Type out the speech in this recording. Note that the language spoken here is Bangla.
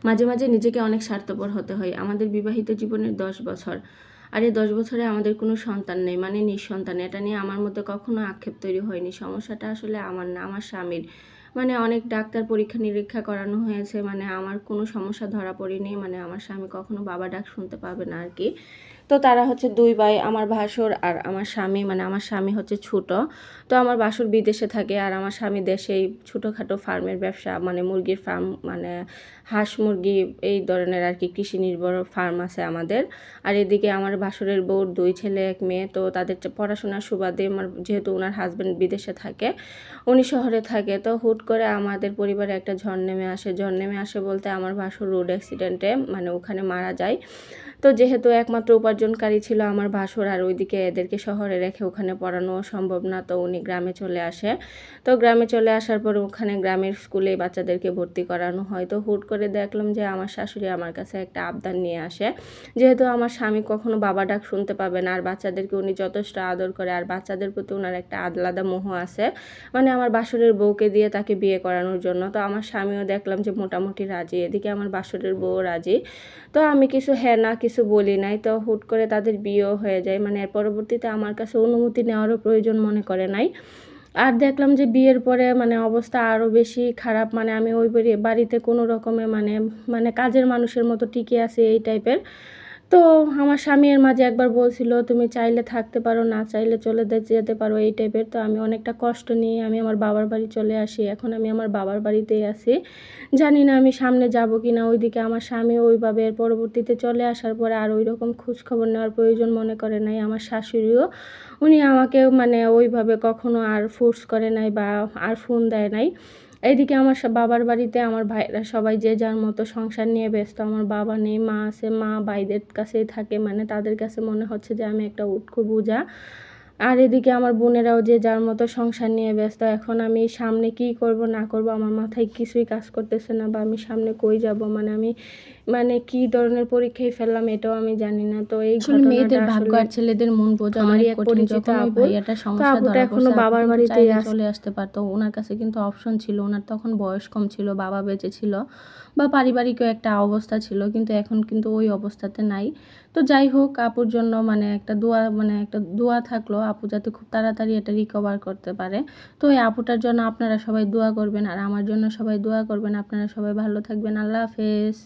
মাঝে মাঝে নিজেকে অনেক স্বার্থপর হতে হয়। আমাদের বিবাহিত জীবনের 10 বছর, আর এই 10 বছরে আমাদের কোনো সন্তান নেই, মানে নিঃসন্তান। এটা নিয়ে আমার মধ্যে কখনো আক্ষেপ তৈরি হয়নি। সমস্যাটা আসলে আমার না, আমার স্বামীর। মানে অনেক ডাক্তার পরীক্ষা নিরীক্ষা করানো হয়েছে, মানে আমার কোনো সমস্যা ধরা পড়েনি, মানে আমার স্বামী কখনো বাবা ডাক শুনতে পাবে না আর কি। তো তারা হচ্ছে 2 ভাই, আমার ভাসুর আর আমার স্বামী। মানে আমার স্বামী হচ্ছে ছোট, তো আমার ভাসুর বিদেশে থাকে আর আমার স্বামী দেশেই ছোটোখাটো ফার্মের ব্যবসা, মানে মুরগির ফার্ম, মানে হাঁস মুরগি এই ধরনের আর কি, কৃষি নির্ভর ফার্ম আছে আমাদের। আর এদিকে আমার ভাসুরের বউর 2 ছেলে 1 মেয়ে। তো তাদের পড়াশোনার সুবাদে আমার, যেহেতু ওনার হাজব্যান্ড বিদেশে থাকে, উনি শহরে থাকে, তো হুট করে আমাদের পরিবারে একটা ঝড় নেমে আসে। ঝড় নেমে আসে বলতে আমার ভাসুর রোড অ্যাক্সিডেন্টে মানে ওখানে মারা যায়। তো যেহেতু একমাত্র উপার্জনকারী ছিল আমার ভাসুর, আর ওইদিকে এদেরকে শহরে রেখে ওখানে পড়ানো সম্ভব না, তো উনি গ্রামে চলে আসে। তো গ্রামে চলে আসার পর ওখানে গ্রামের স্কুলে বাচ্চাদেরকে ভর্তি করানো হয়। তো হুট করে দেখলাম যে আমার শাশুড়ি আমার কাছে একটা আবদার নিয়ে আসে, যেহেতু আমার স্বামী কখনো বাবা ডাক শুনতে পাবে না, আর বাচ্চাদেরকে উনি যথেষ্ট আদর করে, আর বাচ্চাদের প্রতি ওনার একটা আলাদা মোহ আছে, মানে আমার বাসুরের বউকে দিয়ে তাকে বিয়ে করানোর জন্য। তো আমার স্বামীও দেখলাম যে মোটামুটি রাজি, এদিকে আমার বাসুরের বউ রাজি। তো আমি কিছু হ্যাঁ না কিছু বলি নাই। তো হুট করে তাদের বিয়েও হয়ে যায়, মানে এর পরবর্তীতে আমার কাছে অনুমতি নেওয়ারও প্রয়োজন মনে করে নাই। আর দেখলাম যে বিয়ের পরে মানে অবস্থা আরও বেশি খারাপ, মানে আমি ওই বাড়িতে কোনো রকমে মানে মানে কাজের মানুষের মতো টিকে আছি এই টাইপের। তো আমার স্বামী এর মাঝে একবার বলছিল, তুমি চাইলে থাকতে পারো, না চাইলে চলে যেতে পারো এই টাইপের। তো আমি অনেকটা কষ্ট নিয়ে আমি আমার বাবার বাড়ি চলে আসি। এখন আমি আমার বাবার বাড়িতেই আছি, জানি না আমি সামনে যাব কি না। ওইদিকে আমার স্বামী ওইভাবে এর পরবর্তীতে চলে আসার পরে আর ওই রকম খোঁজখবর নেওয়ার প্রয়োজন মনে করে নাই। আমার শাশুড়িও, উনি আমাকে মানে ওইভাবে কখনো আর ফোর্স করে নাই বা আর ফোন দেয় নাই। এইদিকে আমার বাবার বাড়িতে আমার ভাইরা সবাই যে যার মতো সংসার নিয়ে ব্যস্ত। আমার বাবা নেই, মা আছে, মা ভাইদের কাছেই থাকে, মানে তাদের কাছে মনে হচ্ছে যে আমি একটা উটকো বোঝা। আর এদিকে আমার বোনেরাও যে যার মতো সংসার নিয়ে ব্যস্ত। এখন আমি সামনে কি করব না করব আমার মাথায় কিছুই কাজ করতেছে না, বা আমি সামনে কই যাব, মানে আমি মানে কি ধরনের পরীক্ষায় ফেললাম এটাও আমি জানি না। তো এই আসলে ঘটনাটা মেয়েদের ভাগ্য আসলে আর ছেলেদের মন বোঝা আমারই অনেক এক কঠিন। পরিচিত যখন ওই আপুর। ভাইয়াটার তো সমস্যা আপুটা ধরা এখনো পড়ছে, আপু বাবার কিন্তু বাড়িতেই চাইলে আছে। চলে আসতে পারতো। ওনার কাছে কিন্তু অপশন ছিল, ওনার তখন বয়স কম ছিল, বাবা বেঁচে ছিল, বা পারিবারিকও একটা অবস্থা ছিল, কিন্তু এখন কিন্তু ওই অবস্থাতে নাই। তো যাই হোক, আপুর জন্য মানে একটা দোয়া থাকলো, আপু যাতে খুব তাড়াতাড়ি এটা রিকভার করতে পারে। তো এই আপুটার জন্য আপনারা সবাই দোয়া করবেন, আর আমার জন্য সবাই দোয়া করবেন। আপনারা সবাই ভালো থাকবেন। আল্লাহ হাফেজ।